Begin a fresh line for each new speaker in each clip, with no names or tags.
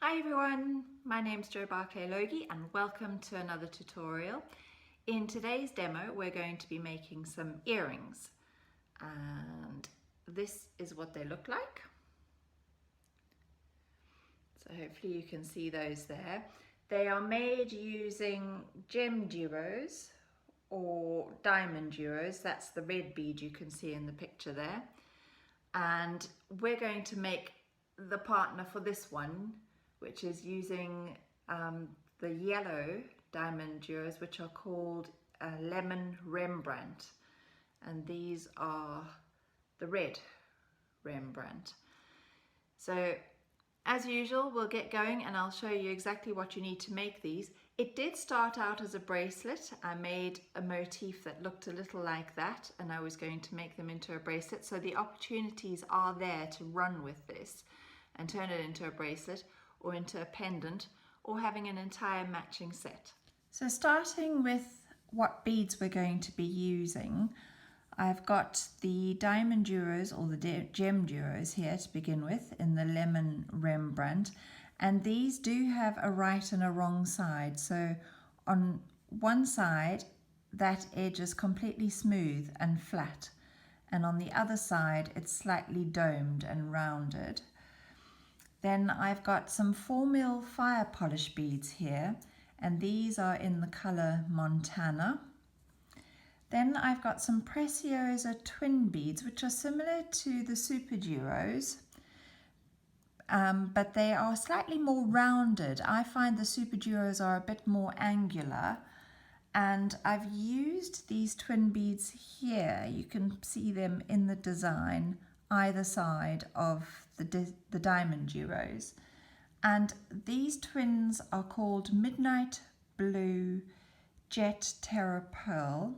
Hi everyone, my name's Barclay Loggie and welcome to another tutorial. In today's demo we're going to be making some earrings and this is what they look like. So hopefully you can see those there. They are made using GemDuos or DiamonDuos, that's the red bead you can see in the picture there. And we're going to make the partner for this one, which is using the yellow DiamonDuos, which are called Lemon Rembrandt, and these are the red Rembrandt. So as usual, we'll get going and I'll show you exactly what you need to make these. It did start out as a bracelet. I made a motif that looked a little like that and I was going to make them into a bracelet. So the opportunities are there to run with this and turn it into a bracelet or into a pendant, or having an entire matching set. So starting with what beads we're going to be using, I've got the DiamonDuos or the GemDuos here to begin with in the Lemon Rembrandt, and these do have a right and a wrong side. So on one side that edge is completely smooth and flat, and on the other side it's slightly domed and rounded. Then I've got some 4mm fire polish beads here, and these are in the colour Montana. Then I've got some Preciosa twin beads, which are similar to the SuperDuos, but they are slightly more rounded. I find the SuperDuos are a bit more angular, and I've used these twin beads here. You can see them in the design either side of the DiamonDuos, and these twins are called Midnight Blue Jet Terra Pearl.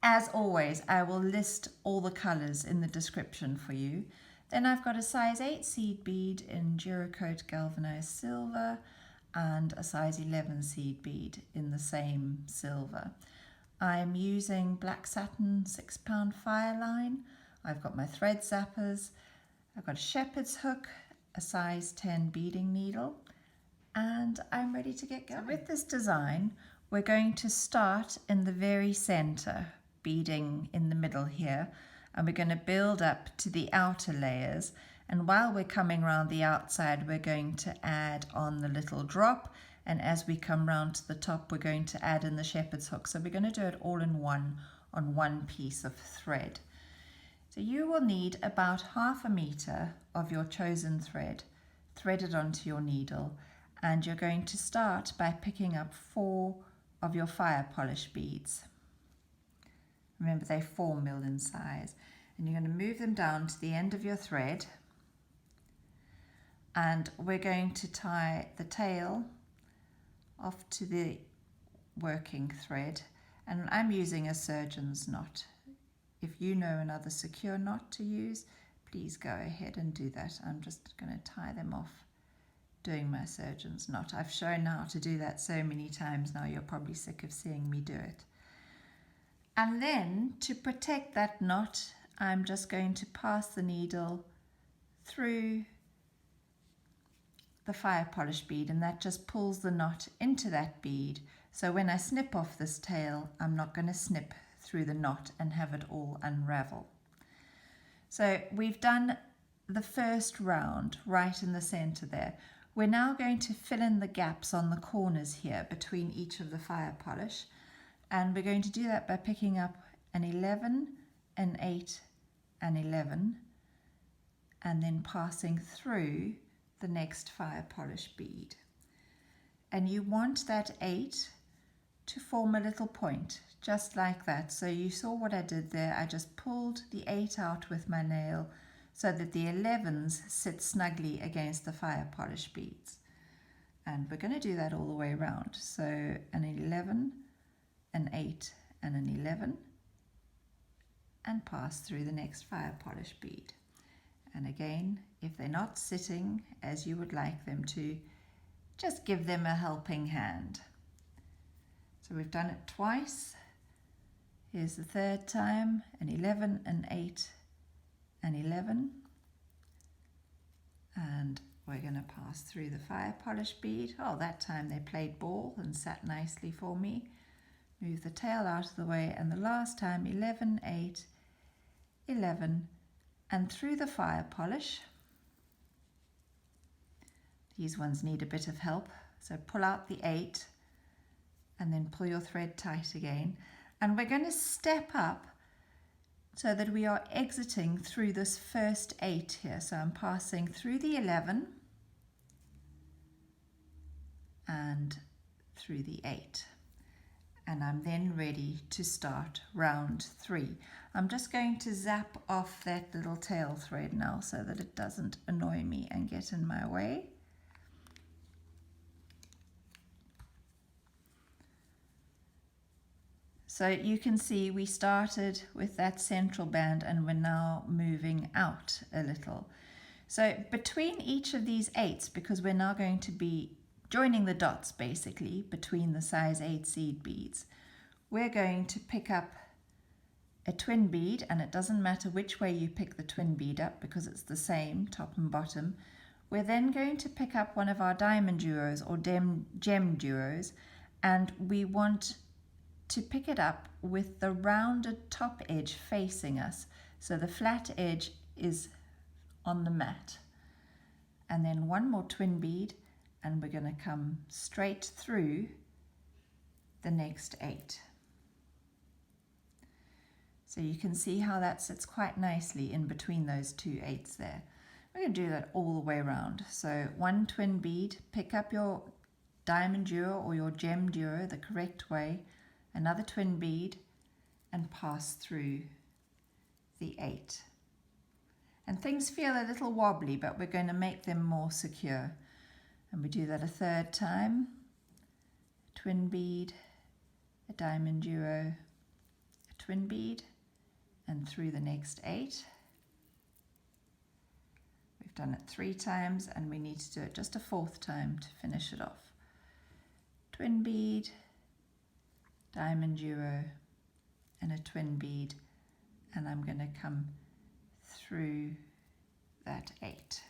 As always, I will list all the colours in the description for you. Then I've got a size 8 seed bead in Duracoat Galvanised silver and a size 11 seed bead in the same silver. I'm using black satin 6-pound fire line. I've got my thread zappers, I've got a shepherd's hook, a size 10 beading needle, and I'm ready to get going. So with this design, we're going to start in the very center, beading in the middle here, and we're going to build up to the outer layers. And while we're coming around the outside, we're going to add on the little drop, and as we come round to the top, we're going to add in the shepherd's hook. So we're going to do it all in one on one piece of thread. So you will need about 1/2 meter of your chosen thread threaded onto your needle, and you're going to start by picking up 4 of your fire polish beads. Remember, they're 4mm in size, and you're going to move them down to the end of your thread, and we're going to tie the tail off to the working thread, and I'm using a surgeon's knot. If you know another secure knot to use, please go ahead and do that. I'm just going to tie them off doing my surgeon's knot. I've shown how to do that so many times now, you're probably sick of seeing me do it. And then to protect that knot, I'm just going to pass the needle through the fire polish bead, and that just pulls the knot into that bead. So when I snip off this tail, I'm not going to snip through the knot and have it all unravel. So we've done the first round right in the center there. We're now going to fill in the gaps on the corners here between each of the fire polish, and we're going to do that by picking up an 11, an 8, an 11, and then passing through the next fire polish bead. And you want that 8 to form a little point, just like that. So you saw what I did there. I just pulled the 8 out with my nail so that the 11s sit snugly against the fire polish beads. And we're going to do that all the way around. So an 11, an 8, and an 11, and pass through the next fire polish bead. And again, if they're not sitting as you would like them to, just give them a helping hand. So we've done it twice. Here's the third time, an 11, an 8, an 11, and we're going to pass through the fire polish bead. Oh, that time they played ball and sat nicely for me. Move the tail out of the way, and the last time 11, 8, 11, and through the fire polish. These ones need a bit of help, so pull out the 8 and then pull your thread tight again. And we're going to step up so that we are exiting through this first 8 here. So I'm passing through the 11 and through the 8. And I'm then ready to start round 3. I'm just going to zap off that little tail thread now so that it doesn't annoy me and get in my way. So you can see we started with that central band and we're now moving out a little. So between each of these 8s, because we're now going to be joining the dots basically between the size 8 seed beads, we're going to pick up a twin bead, and it doesn't matter which way you pick the twin bead up because it's the same top and bottom. We're then going to pick up one of our DiamonDuos or GemDuos, and we want to pick it up with the rounded top edge facing us, so the flat edge is on the mat. And then one more twin bead, and we're going to come straight through the next 8. So you can see how that sits quite nicely in between those two 8s there. We're going to do that all the way around. So one twin bead, pick up your DiamonDuo or your GemDuo the correct way, another twin bead, and pass through the 8. And things feel a little wobbly, but we're going to make them more secure. And we do that a 3rd time. A twin bead, a DiamonDuo, a twin bead, and through the next 8. We've done it 3 times, and we need to do it just a 4th time to finish it off. Twin bead, DiamonDuo, and a twin bead, and I'm going to come through that 8.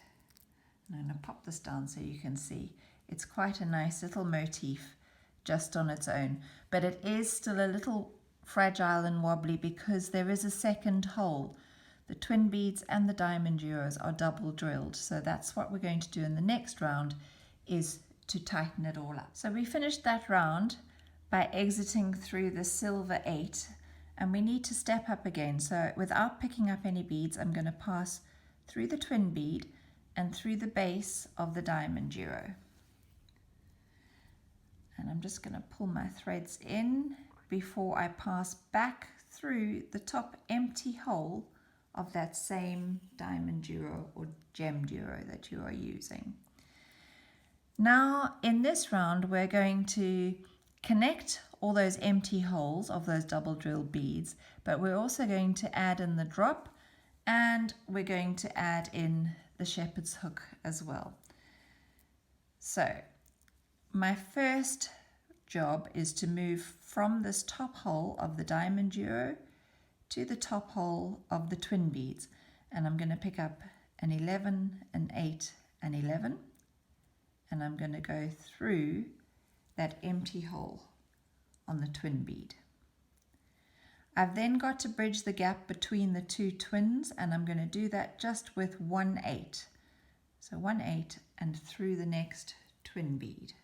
And I'm going to pop this down so you can see. It's quite a nice little motif just on its own, but it is still a little fragile and wobbly because there is a second hole. The twin beads and the DiamonDuos are double drilled, so that's what we're going to do in the next round, is to tighten it all up. So we finished that round by exiting through the silver 8, and we need to step up again. So without picking up any beads, I'm going to pass through the twin bead and through the base of the DiamonDuo. And I'm just going to pull my threads in before I pass back through the top empty hole of that same DiamonDuo or GemDuo that you are using. Now in this round we're going to connect all those empty holes of those double drill beads, but we're also going to add in the drop, and we're going to add in the shepherd's hook as well. So my first job is to move from this top hole of the DiamonDuo to the top hole of the twin beads, and I'm going to pick up an 11, an 8, an 11, and I'm going to go through that empty hole on the twin bead. I've then got to bridge the gap between the two twins, and I'm going to do that just with 1 8. So 1 8 and through the next twin bead.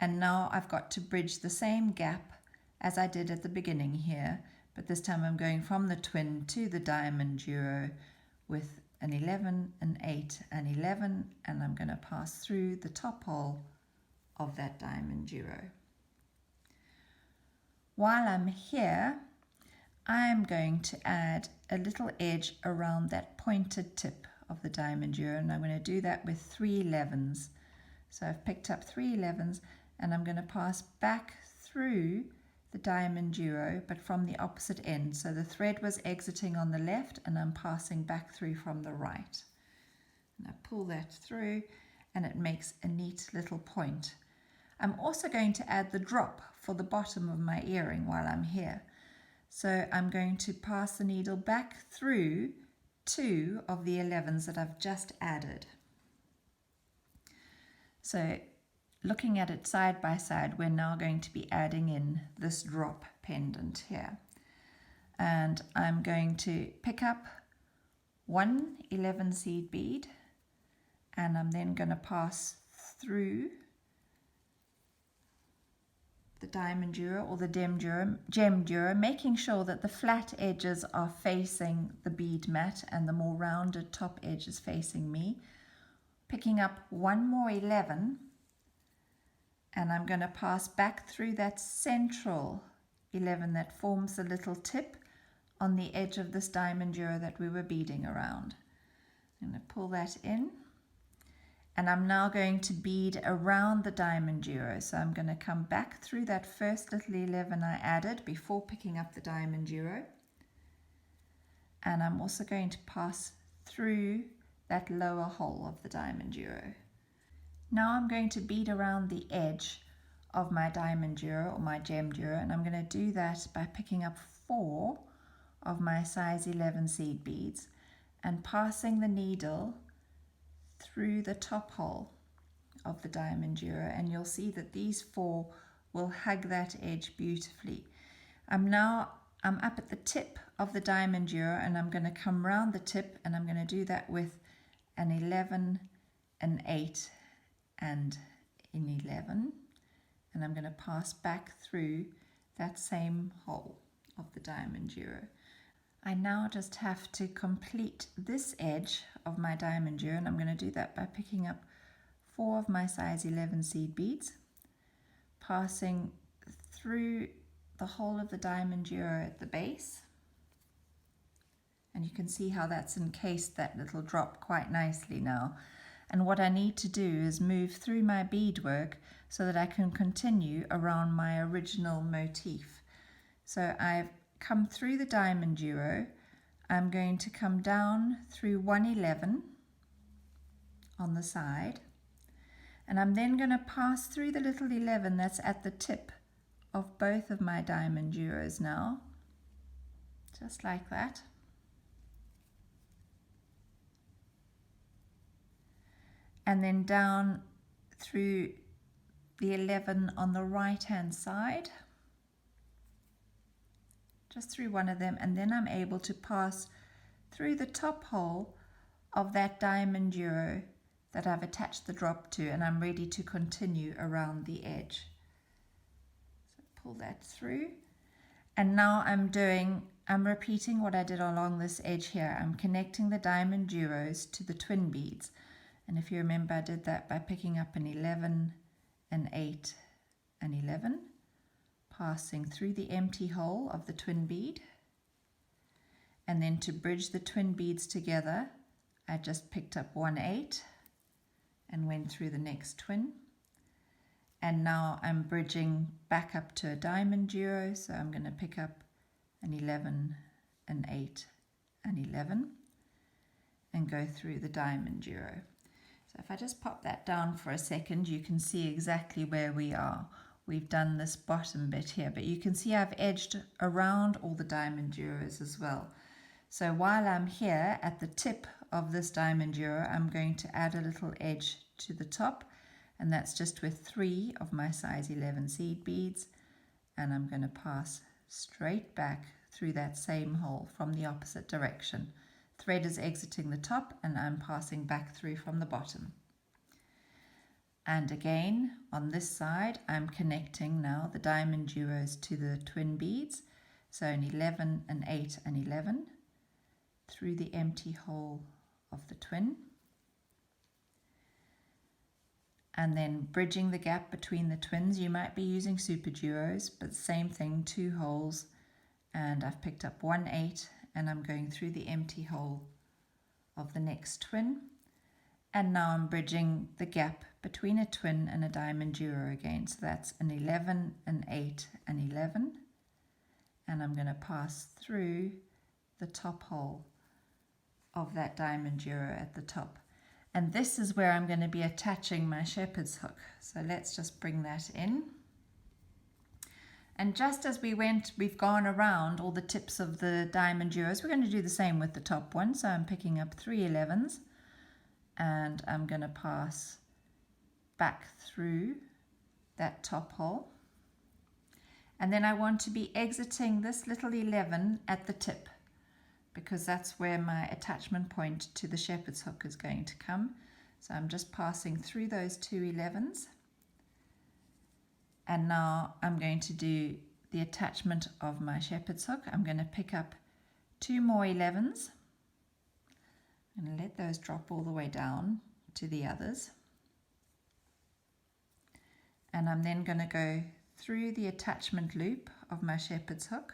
And now I've got to bridge the same gap as I did at the beginning here, but this time I'm going from the twin to the DiamonDuo with an 11, an 8, an 11, and I'm going to pass through the top hole of that DiamonDuo. While I'm here, I'm going to add a little edge around that pointed tip of the DiamonDuo, and I'm going to do that with 3 11s. So I've picked up 3 11s, and I'm going to pass back through the DiamonDuo, but from the opposite end. So the thread was exiting on the left, and I'm passing back through from the right. And I pull that through, and it makes a neat little point. I'm also going to add the drop for the bottom of my earring while I'm here. So I'm going to pass the needle back through 2 of the 11s that I've just added. So looking at it side by side, we're now going to be adding in this drop pendant here. And I'm going to pick up one 11 seed bead, and I'm then going to pass through the DiamonDuo or the GemDuo, making sure that the flat edges are facing the bead mat and the more rounded top edge is facing me. Picking up one more 11, and I'm going to pass back through that central 11 that forms the little tip on the edge of this DiamonDuo that we were beading around. I'm going to pull that in, and I'm now going to bead around the DiamonDuo. So I'm going to come back through that first little 11 I added before picking up the DiamonDuo, and I'm also going to pass through that lower hole of the DiamonDuo. Now I'm going to bead around the edge of my DiamonDuo or my GemDuo, and I'm going to do that by picking up 4 of my size 11 seed beads and passing the needle through the top hole of the DiamonDuo, and you'll see that these 4 will hug that edge beautifully. I'm up at the tip of the DiamonDuo, and I'm going to come round the tip, and I'm going to do that with an 11, an 8 and an 11, and I'm going to pass back through that same hole of the DiamonDuo. I now just have to complete this edge of my DiamonDuo, and I'm going to do that by picking up 4 of my size 11 seed beads, passing through the hole of the DiamonDuo at the base, and you can see how that's encased that little drop quite nicely now. And what I need to do is move through my beadwork so that I can continue around my original motif. So I've come through the DiamonDuo, I'm going to come down through 111 on the side, and I'm then going to pass through the little 11 that's at the tip of both of my DiamonDuos now, just like that. And then down through the 11 on the right hand side, just through one of them, and then I'm able to pass through the top hole of that DiamonDuo that I've attached the drop to, and I'm ready to continue around the edge. So pull that through, and now I'm repeating what I did along this edge here. I'm connecting the DiamonDuos to the twin beads, and if you remember, I did that by picking up an 11, an 8, an 11, passing through the empty hole of the twin bead, and then to bridge the twin beads together, I just picked up 1 8 and went through the next twin, and now I'm bridging back up to a DiamonDuo, so I'm going to pick up an 11, an 8, an 11, and go through the DiamonDuo. So if I just pop that down for a second, you can see exactly where we are. We've done this bottom bit here, but you can see I've edged around all the DiamonDuos as well. So while I'm here at the tip of this DiamonDuo, I'm going to add a little edge to the top, and that's just with 3 of my size 11 seed beads, and I'm going to pass straight back through that same hole from the opposite direction. Thread is exiting the top, and I'm passing back through from the bottom. And again, on this side, I'm connecting now the DiamonDuos to the twin beads. So an 11, an 8, an 11 through the empty hole of the twin. And then bridging the gap between the twins. You might be using SuperDuos, but same thing, 2 holes. And I've picked up 1 8, and I'm going through the empty hole of the next twin. And now I'm bridging the gap between a twin and a DiamonDuo again. So that's an 11, an 8, an 11. And I'm going to pass through the top hole of that DiamonDuo at the top. And this is where I'm going to be attaching my shepherd's hook. So let's just bring that in. And just as we've gone around all the tips of the DiamonDuos, we're going to do the same with the top one. So I'm picking up 3 11s. And I'm going to pass back through that top hole. And then I want to be exiting this little 11 at the tip, because that's where my attachment point to the shepherd's hook is going to come. So I'm just passing through those 2 11s. And now I'm going to do the attachment of my shepherd's hook. I'm going to pick up 2 more 11s. I'm going to let those drop all the way down to the others. And I'm then going to go through the attachment loop of my shepherd's hook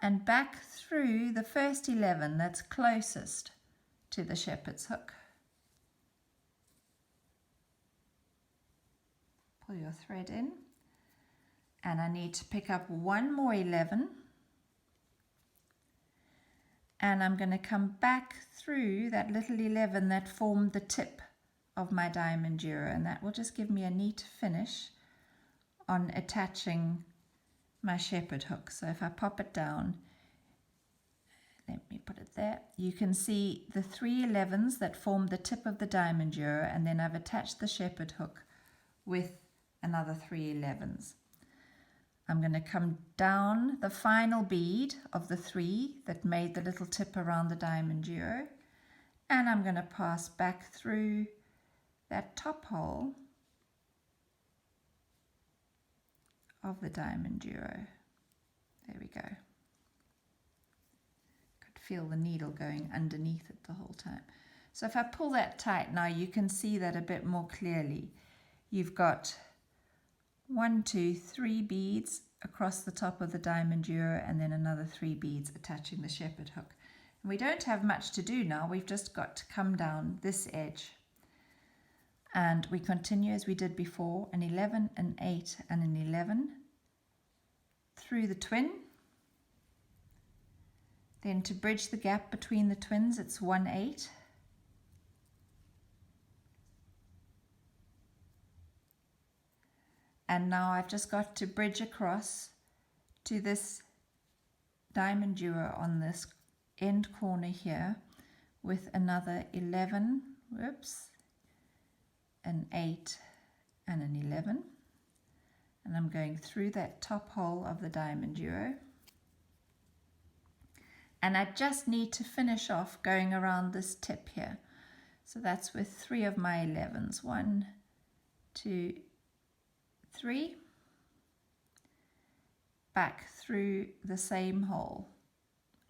and back through the first 11 that's closest to the shepherd's hook. Pull your thread in, and I need to pick up 1 more 11, and I'm going to come back through that little 11 that formed the tip of my DiamonDuo, and that will just give me a neat finish on attaching my shepherd hook. So if I pop it down, let me put it there, you can see the 3 11s that form the tip of the DiamonDuo, and then I've attached the shepherd hook with another 3 11s. I'm going to come down the final bead of the 3 that made the little tip around the DiamonDuo, and I'm going to pass back through that top hole of the DiamonDuo. There we go. Could feel the needle going underneath it the whole time. So if I pull that tight now, you can see that a bit more clearly. You've got 1, 2, 3 beads across the top of the DiamonDuo, and then another 3 beads attaching the shepherd hook. And we don't have much to do now. We've just got to come down this edge. And we continue as we did before, an 11, an 8, and an 11 through the twin. Then to bridge the gap between the twins, it's 1 8. And now I've just got to bridge across to this DiamonDuo on this end corner here with another 11, whoops, an 8 and an 11. And I'm going through that top hole of the DiamonDuo. And I just need to finish off going around this tip here. So that's with 3 of my 11s. 1, 2, 3, back through the same hole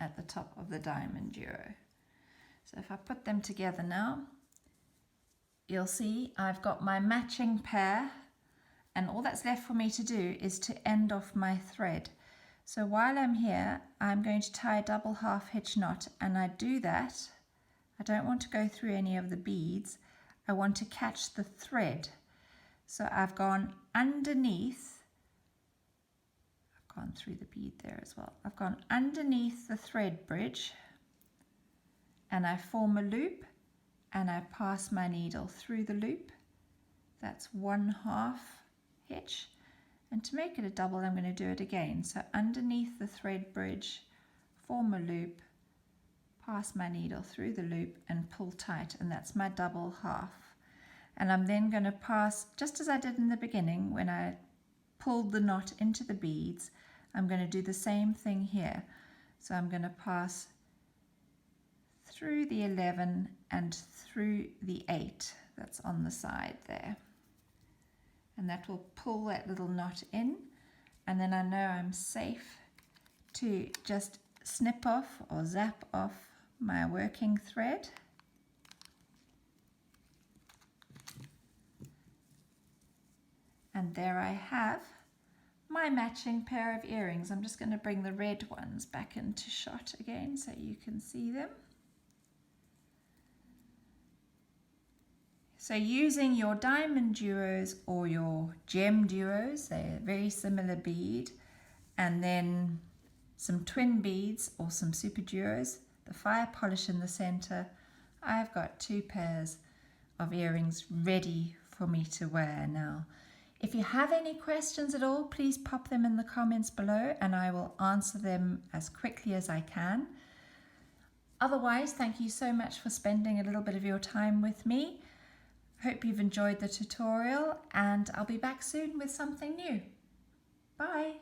at the top of the DiamonDuo. So if I put them together now, you'll see I've got my matching pair, and all that's left for me to do is to end off my thread. So while I'm here, I'm going to tie a double half hitch knot, and I do that. I don't want to go through any of the beads. I want to catch the thread. So I've gone underneath, I've gone through the bead there as well. I've gone underneath the thread bridge, and I form a loop, and I pass my needle through the loop. That's 1/2 hitch. And to make it a double, I'm going to do it again. So underneath the thread bridge, form a loop, pass my needle through the loop and pull tight, and that's my double half. And I'm then going to pass, just as I did in the beginning when I pulled the knot into the beads, I'm going to do the same thing here. So I'm going to pass through the 11 and through the 8 that's on the side there. And that will pull that little knot in, and then I know I'm safe to just snip off or zap off my working thread. And there I have my matching pair of earrings. I'm just going to bring the red ones back into shot again so you can see them. So using your DiamonDuos or your GemDuos, they're a very similar bead, and then some twin beads or some SuperDuos, the fire polish in the center, I've got 2 pairs of earrings ready for me to wear now. If you have any questions at all, please pop them in the comments below and I will answer them as quickly as I can. Otherwise, thank you so much for spending a little bit of your time with me. Hope you've enjoyed the tutorial, and I'll be back soon with something new. Bye!